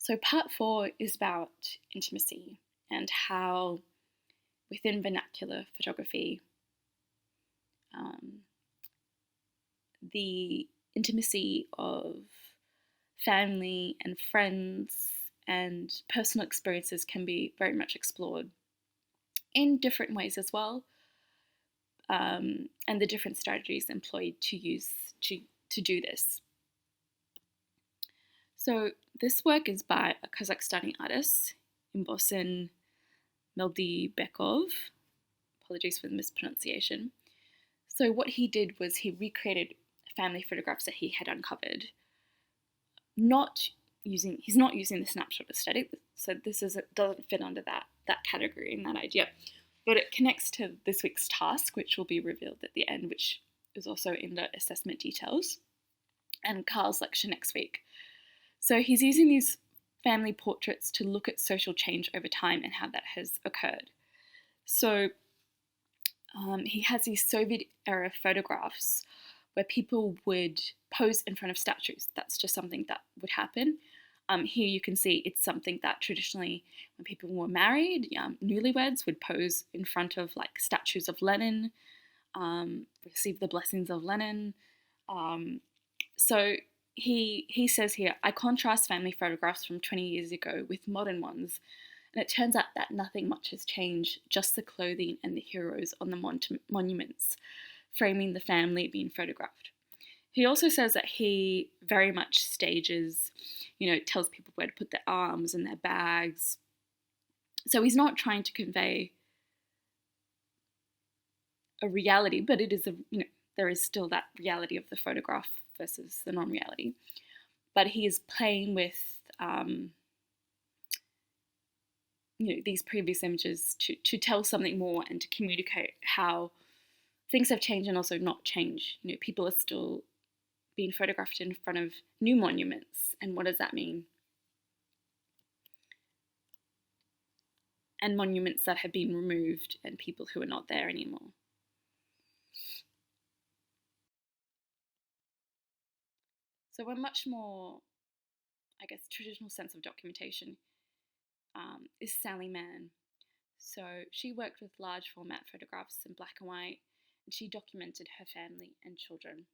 So part 4 is about intimacy and how within vernacular photography, the intimacy of family and friends and personal experiences can be very much explored in different ways as well, and the different strategies employed to do this. So this work is by a Kazakhstani artist, Imbosin Meldibekov. Apologies for the mispronunciation. So what he did was he recreated family photographs that he had uncovered. He's not using the snapshot aesthetic, so doesn't fit under that category and that idea. But it connects to this week's task, which will be revealed at the end, which is also in the assessment details, and Carl's lecture next week. So he's using these family portraits to look at social change over time and how that has occurred. So he has these Soviet-era photographs where people would pose in front of statues. That's just something that would happen. Here you can see it's something that traditionally, when people were married, newlyweds would pose in front of like statues of Lenin, receive the blessings of Lenin. So he says here, I contrast family photographs from 20 years ago with modern ones, and it turns out that nothing much has changed, just the clothing and the heroes on the monuments framing the family being photographed. He also says that he very much stages, tells people where to put their arms and their bags. So he's not trying to convey a reality, but it is there is still that reality of the photograph versus the non-reality. But he is playing with these previous images to tell something more and to communicate how things have changed and also not changed. People are still being photographed in front of new monuments, and what does that mean? And monuments that have been removed and people who are not there anymore. So a much more, traditional sense of documentation is Sally Mann. So she worked with large format photographs in black and white, and she documented her family and children.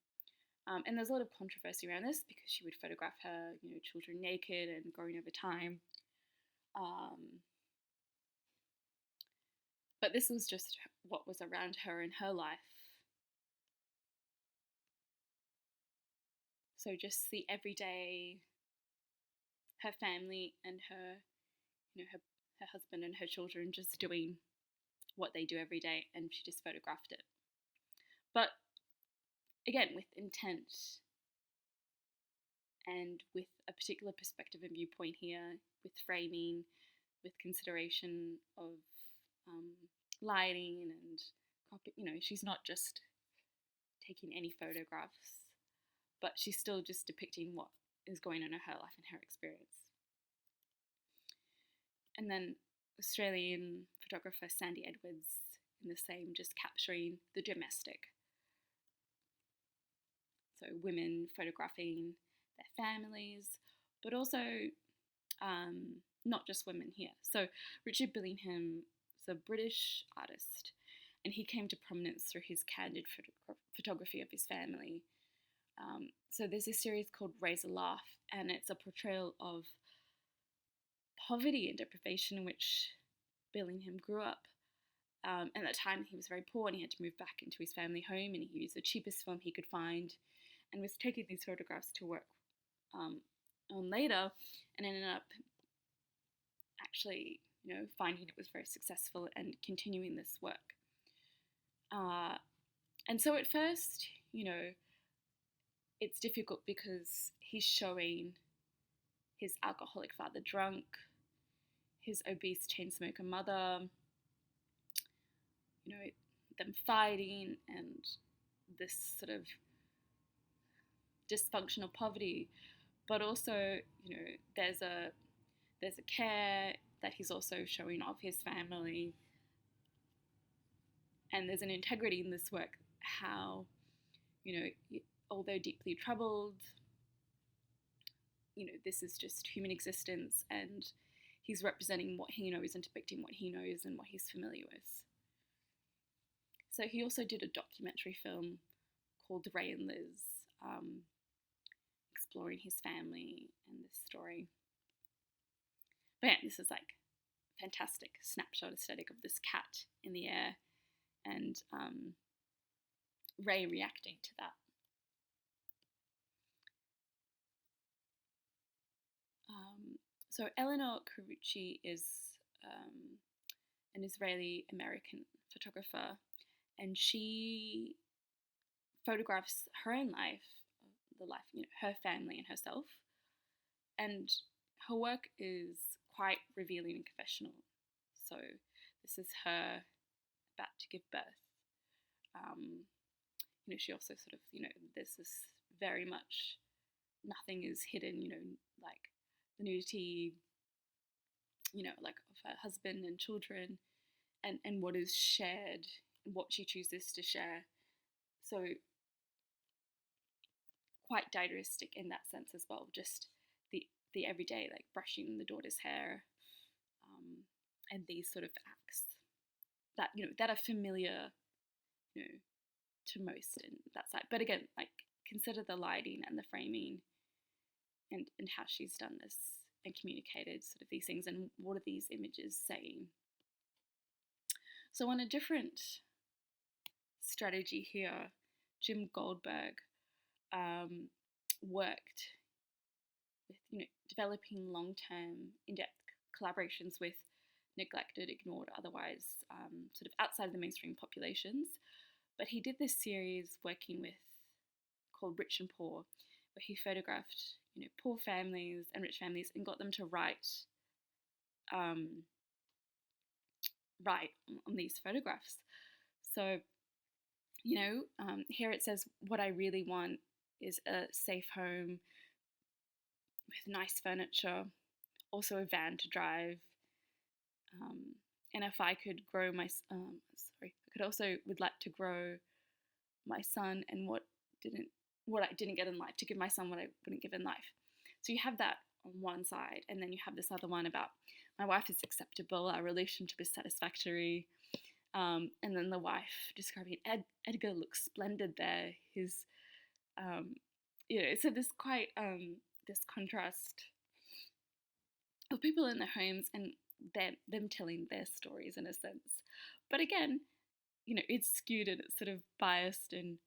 And there's a lot of controversy around this because she would photograph her, children naked and growing over time. But this was just what was around her in her life. So just the everyday, her family and her, her husband and her children just doing what they do every day, and she just photographed it. But again, with intent and with a particular perspective and viewpoint here, with framing, with consideration of lighting and copy. She's not just taking any photographs, but she's still just depicting what is going on in her life and her experience. And then Australian photographer Sandy Edwards in the same, just capturing the domestic. So women photographing their families, but also not just women here. So Richard Billingham is a British artist, and he came to prominence through his candid photography of his family. So there's a series called Raise a Laugh, and it's a portrayal of poverty and deprivation in which Billingham grew up. At that time, he was very poor and he had to move back into his family home, and he used the cheapest film he could find and was taking these photographs to work on later, and ended up actually, finding it was very successful and continuing this work. And so at first, it's difficult because he's showing his alcoholic father drunk, his obese chain smoker mother, them fighting, and this sort of dysfunctional poverty. But also, there's a care that he's also showing of his family, and there's an integrity in this work. How, although deeply troubled, this is just human existence, and he's representing what he knows and depicting what he knows and what he's familiar with. So he also did a documentary film called Ray and Liz, exploring his family and this story. But yeah, this is like fantastic snapshot aesthetic of this cat in the air, and Ray reacting to that. So Eleanor Kuchi is an Israeli-American photographer, and she photographs her own life, the life, her family and herself, and her work is quite revealing and confessional. So this is her about to give birth. She also sort of, there's this very much, nothing is hidden, like the nudity, like of her husband and children, and what is shared, what she chooses to share. So quite diaristic in that sense as well, just the everyday, like brushing the daughter's hair, and these sort of acts that, that are familiar, to most in that side. But again, like, consider the lighting and the framing, and how she's done this and communicated sort of these things, and what are these images saying. So on a different strategy here, Jim Goldberg worked with, developing long-term, in-depth collaborations with neglected, ignored, otherwise sort of outside the mainstream populations. But he did this series working with, called Rich and Poor, where he photographed, poor families and rich families and got them to write on these photographs. So, here it says, what I really want is a safe home with nice furniture, also a van to drive, and if I could grow my, I would like to grow my son and what I didn't get in life, to give my son what I wouldn't give in life. So you have that on one side, and then you have this other one about my wife is acceptable, our relationship is satisfactory, and then the wife describing Edgar looks splendid there. His, so there's quite this contrast of people in their homes and them telling their stories in a sense. But again, it's skewed and it's sort of biased in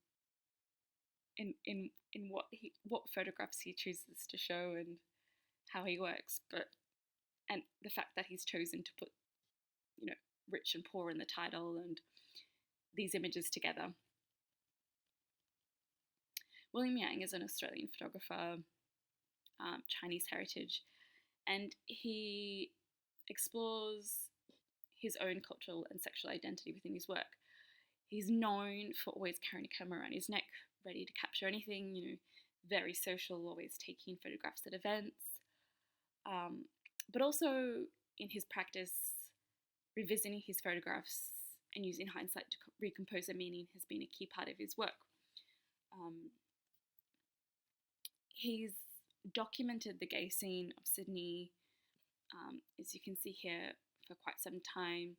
what photographs he chooses to show and how he works. And the fact that he's chosen to put, rich and poor in the title and these images together. William Yang is an Australian photographer, Chinese heritage, and he explores his own cultural and sexual identity within his work. He's known for always carrying a camera around his neck, ready to capture anything, very social, always taking photographs at events. But also in his practice, revisiting his photographs and using hindsight to recompose a meaning has been a key part of his work. He's documented the gay scene of Sydney, as you can see here, for quite some time,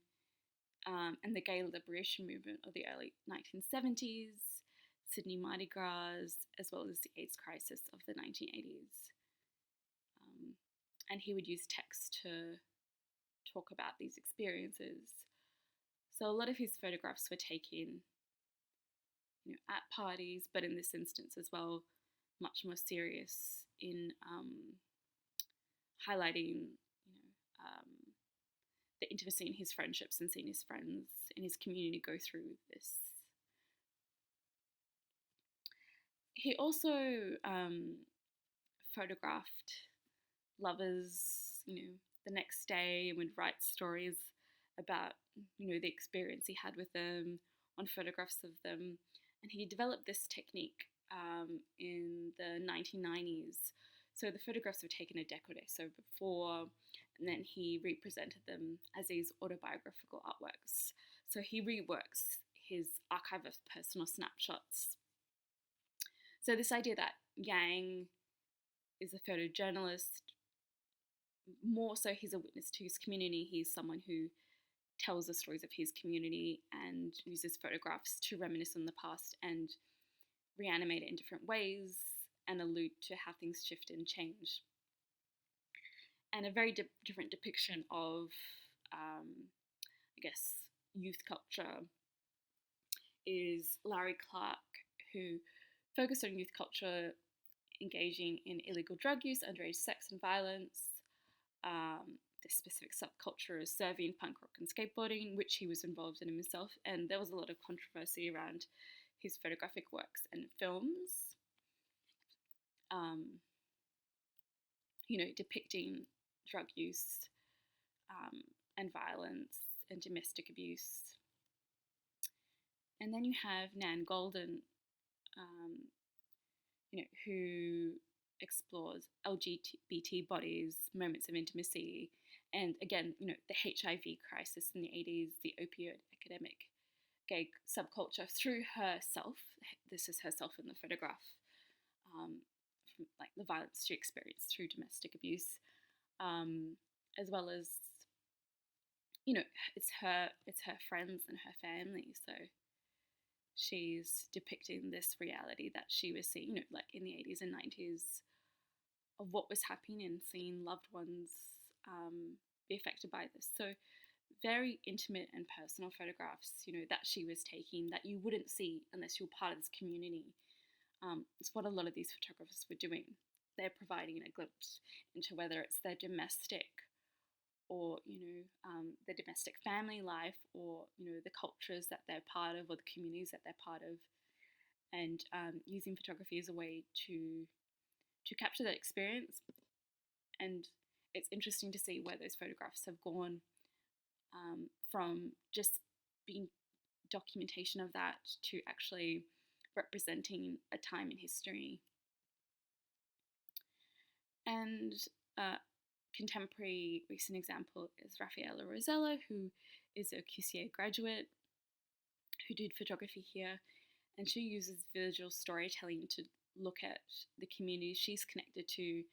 and the gay liberation movement of the early 1970s, Sydney Mardi Gras, as well as the AIDS crisis of the 1980s. And he would use text to talk about these experiences. So a lot of his photographs were taken, at parties, but in this instance as well, much more serious in highlighting, the intimacy in his friendships and seeing his friends in his community go through this. He also photographed lovers, the next day, and would write stories about, the experience he had with them on photographs of them. And he developed this technique in the 1990s. So the photographs were taken a décollé, so before, and then he represented them as these autobiographical artworks. So he reworks his archive of personal snapshots. So this idea that Yang is a photojournalist. More so, he's a witness to his community. He's someone who tells the stories of his community and uses photographs to reminisce on the past and reanimate it in different ways and allude to how things shift and change. And a very different depiction of, I guess, youth culture is Larry Clark, who focused on youth culture engaging in illegal drug use, underage sex and violence. The specific subculture is Serbian punk rock and skateboarding, which he was involved in himself, and there was a lot of controversy around his photographic works and films, depicting drug use and violence and domestic abuse. And then you have Nan Goldin, who explores LGBT bodies, moments of intimacy, and again, the HIV crisis in the 80s, the opioid epidemic, gay subculture through herself. This is herself in the photograph, from like the violence she experienced through domestic abuse, as well as, it's her friends and her family. So she's depicting this reality that she was seeing, like in the 80s and 90s, of what was happening and seeing loved ones be affected by this. So very intimate and personal photographs, that she was taking that you wouldn't see unless you're part of this community. It's what a lot of these photographers were doing. They're providing a glimpse into whether it's their domestic or, the domestic family life, or, the cultures that they're part of or the communities that they're part of, and using photography as a way to capture that experience. And it's interesting to see where those photographs have gone from just being documentation of that to actually representing a time in history. And contemporary recent example is Rafaela Rosella, who is a QCA graduate who did photography here, and she uses visual storytelling to look at the communities she's connected to,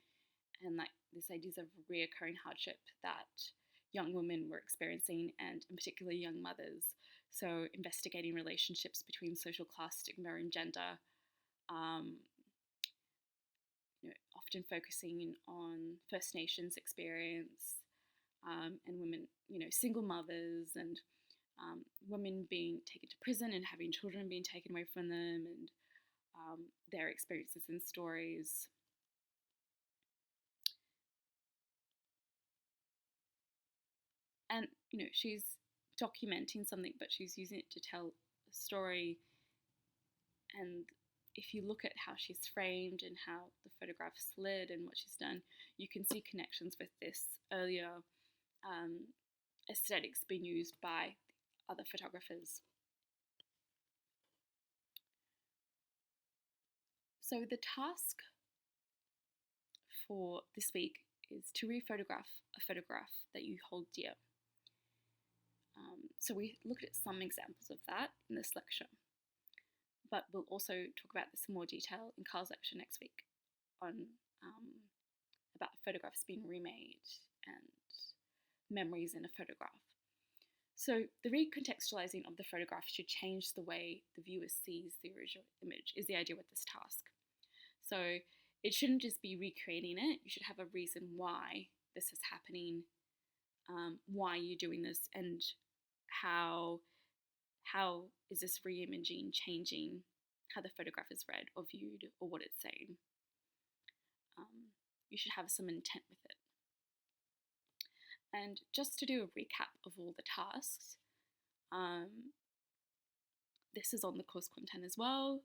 and like this ideas of reoccurring hardship that young women were experiencing, and in particular young mothers. So investigating relationships between social class, stigma, and gender, often focusing on First Nations experience, and women, single mothers, and women being taken to prison and having children being taken away from them, and their experiences and stories. And, she's documenting something, but she's using it to tell a story. And if you look at how she's framed and how the photograph's lit and what she's done, you can see connections with this earlier aesthetics being used by other photographers. So the task for this week is to re-photograph a photograph that you hold dear. So we looked at some examples of that in this lecture, but we'll also talk about this in more detail in Carl's lecture next week on about photographs being remade and memories in a photograph. So the recontextualizing of the photograph should change the way the viewer sees the original image, is the idea with this task. So it shouldn't just be recreating it. You should have a reason why this is happening, why you're doing this, and how is this re-imaging changing how the photograph is read or viewed or what it's saying. You should have some intent with it. And just to do a recap of all the tasks, this is on the course content as well.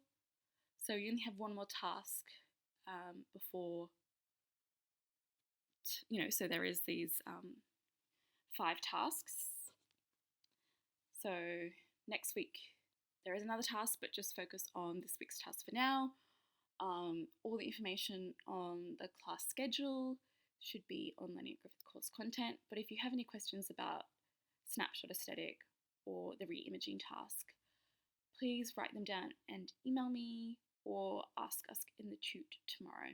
So you only have one more task before, so there is these 5 tasks. So next week there is another task, but just focus on this week's task for now. All the information on the class schedule should be on Linnea Griffith course content, but if you have any questions about snapshot aesthetic or the re-imaging task, please write them down and email me or ask us in the tute tomorrow.